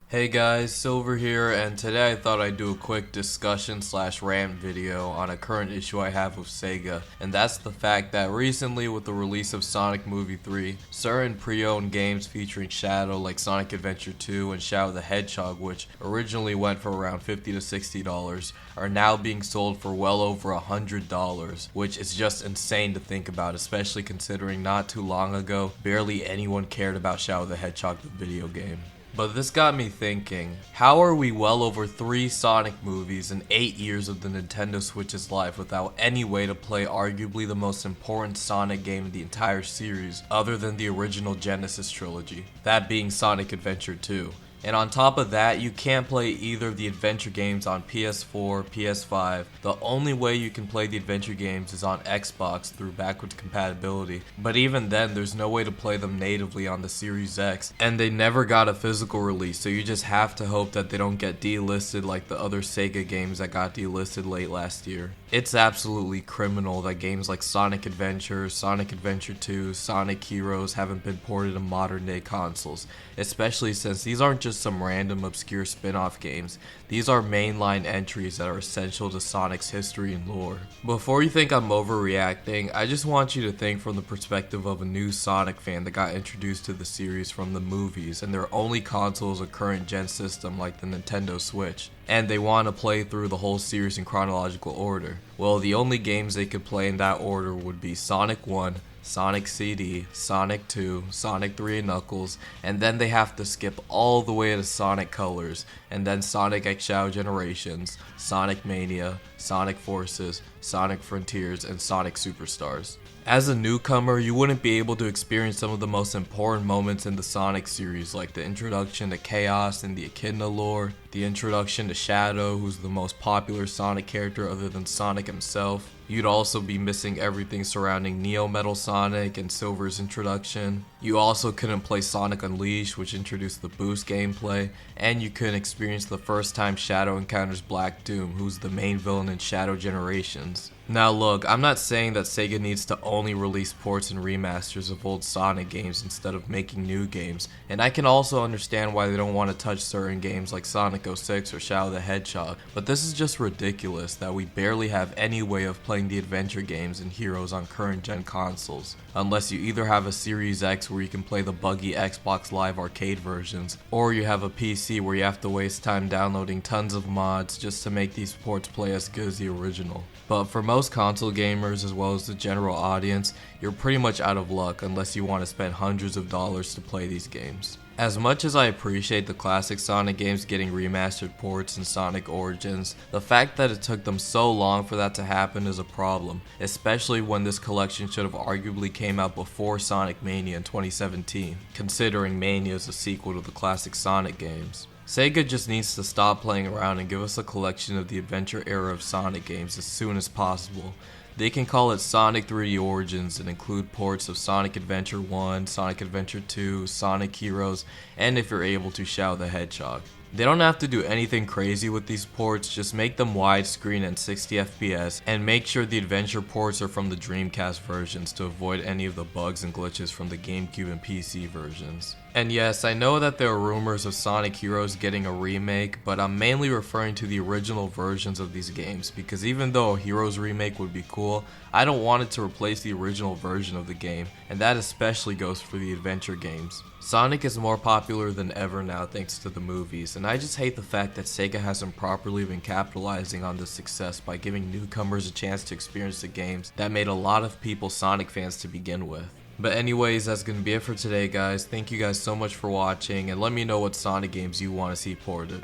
Hey guys, Silver here, and today I thought I'd do a quick discussion slash rant video on a current issue I have with SEGA, and that's the fact that recently with the release of Sonic Movie 3, certain pre-owned games featuring Shadow like Sonic Adventure 2 and Shadow the Hedgehog, which originally went for around $50 to $60, are now being sold for well over $100, which is just insane to think about, especially considering not too long ago, barely anyone cared about Shadow the Hedgehog the video game. But this got me thinking, how are we well over 3 Sonic movies and 8 years of the Nintendo Switch's life without any way to play arguably the most important Sonic game in the entire series other than the original Genesis trilogy, that being Sonic Adventure 2. And on top of that, you can't play either of the adventure games on PS4, PS5. The only way you can play the adventure games is on Xbox through backwards compatibility. But even then, there's no way to play them natively on the Series X. And they never got a physical release, so you just have to hope that they don't get delisted like the other SEGA games that got delisted late last year. It's absolutely criminal that games like Sonic Adventure, Sonic Adventure 2, Sonic Heroes haven't been ported to modern day consoles, especially since these aren't just some random obscure spin-off games. These are mainline entries that are essential to Sonic's history and lore. Before you think I'm overreacting, I just want you to think from the perspective of a new Sonic fan that got introduced to the series from the movies and their only console is a current gen system like the Nintendo Switch, and they want to play through the whole series in chronological order. Well, the only games they could play in that order would be Sonic 1, Sonic CD, Sonic 2, Sonic 3 and Knuckles, and then they have to skip all the way to Sonic Colors, and then Sonic X Shadow Generations, Sonic Mania, Sonic Forces, Sonic Frontiers, and Sonic Superstars. As a newcomer, you wouldn't be able to experience some of the most important moments in the Sonic series, like the introduction to Chaos and the Echidna lore, the introduction to Shadow, who's the most popular Sonic character other than Sonic himself. You'd also be missing everything surrounding Neo Metal Sonic and Silver's introduction. You also couldn't play Sonic Unleashed, which introduced the boost gameplay, and you couldn't experience the first time Shadow encounters Black Doom, who's the main villain in Shadow Generations. Now look, I'm not saying that SEGA needs to only release ports and remasters of old Sonic games instead of making new games, and I can also understand why they don't want to touch certain games like Sonic 06 or Shadow the Hedgehog, but this is just ridiculous that we barely have any way of playing the adventure games and heroes on current gen consoles, unless you either have a Series X where you can play the buggy Xbox Live Arcade versions, or you have a PC where you have to waste time downloading tons of mods just to make these ports play as good as the original. But for most console gamers as well as the general audience, you're pretty much out of luck unless you want to spend hundreds of dollars to play these games. As much as I appreciate the classic Sonic games getting remastered ports in Sonic Origins, the fact that it took them so long for that to happen is a problem, especially when this collection should have arguably came out before Sonic Mania in 2017, considering Mania is a sequel to the classic Sonic games. SEGA just needs to stop playing around and give us a collection of the adventure era of Sonic games as soon as possible. They can call it Sonic 3D Origins and include ports of Sonic Adventure 1, Sonic Adventure 2, Sonic Heroes, and if you're able to, Shadow the Hedgehog. They don't have to do anything crazy with these ports, just make them widescreen and 60 FPS, and make sure the adventure ports are from the Dreamcast versions to avoid any of the bugs and glitches from the GameCube and PC versions. And yes, I know that there are rumors of Sonic Heroes getting a remake, but I'm mainly referring to the original versions of these games, because even though a Heroes remake would be cool, I don't want it to replace the original version of the game, and that especially goes for the adventure games. Sonic is more popular than ever now thanks to the movies, and I just hate the fact that SEGA hasn't properly been capitalizing on this success by giving newcomers a chance to experience the games that made a lot of people Sonic fans to begin with. But anyways, that's gonna be it for today guys. Thank you guys so much for watching, and let me know what Sonic games you want to see ported.